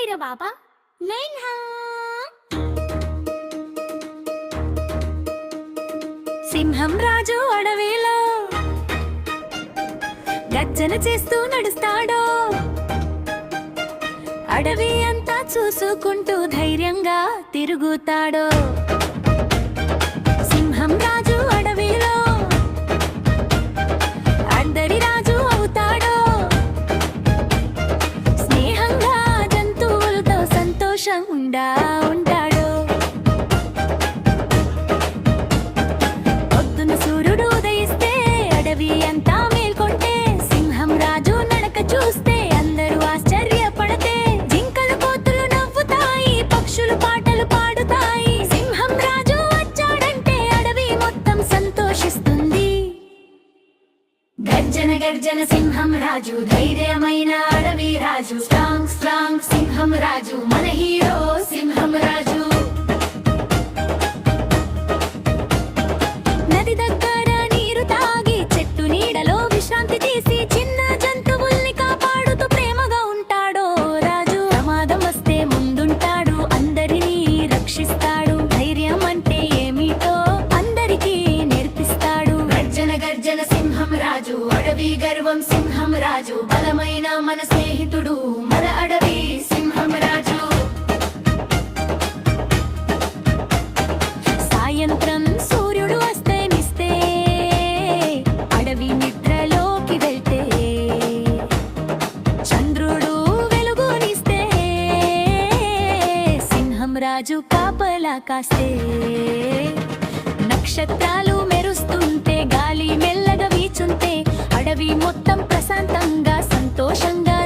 रे बाबा नहीं ना। సింహం రాజు అడవిలో గర్జన చేస్తూ నడుస్తాడో, అడవి అంతా చూసుకుంటూ ధైర్యంగా తిరుగుతాడో. సింహం రాజు అడవిలో అందరి రాజు అవుతాడో, స్నేహంగా జంతువులతో సంతోషంగా ఉంటాడో. పొద్దున సూర్యుడు ఉదయిస్తే అడవి అంతా మేల్కొంటే, సింహం రాజు నడక చూస్తే అందరూ ఆశ్చర్యపడితే, జింకలు కోతులు నవ్వుతాయి, పక్షులు పాటలు పాడుతాయి. సింహం రాజు వచ్చాడంటే అడవి మొత్తం సంతోషిస్తుంది. గర్జన గర్జన సింహం రాజు, ధైర్యమైన అడవి రాజు, స్ట్రాంగ్ స్ట్రాంగ్ సింహం రాజు, మన హీరో సింహం రాజు. నది దగ్గర నీరు తాగి, చెట్టు నీడలో విశ్రాంతి తీసి, చిన్న జంతువుల్ని కాపాడుతూ ప్రేమగా ఉంటాడో రాజు. ప్రమాదం వస్తే ముందుంటాడు, అందరినీ రక్షిస్తాడు. ధైర్యం అంటే ఏమిటో అందరికీ నేర్పిస్తాడు. గర్జన గర్జన సింహం రాజు, అడవి గర్వం సింహం రాజు, బలమైన మన స్నేహితుడు మన అడవి సింహం రాజు. సాయంత్రం సూర్యుడు అస్తమిస్తే, అడవి నిద్రలోకి వెళ్తే, చంద్రుడు వెలుగునిస్తే, సింహం రాజు కాపలా కాస్తే, నక్షత్రాలు మెరుస్తుంటే, గాలి మెల్లగా వీచుంటే, అడవి మొత్తం ప్రశాంతంగా సంతోషంగా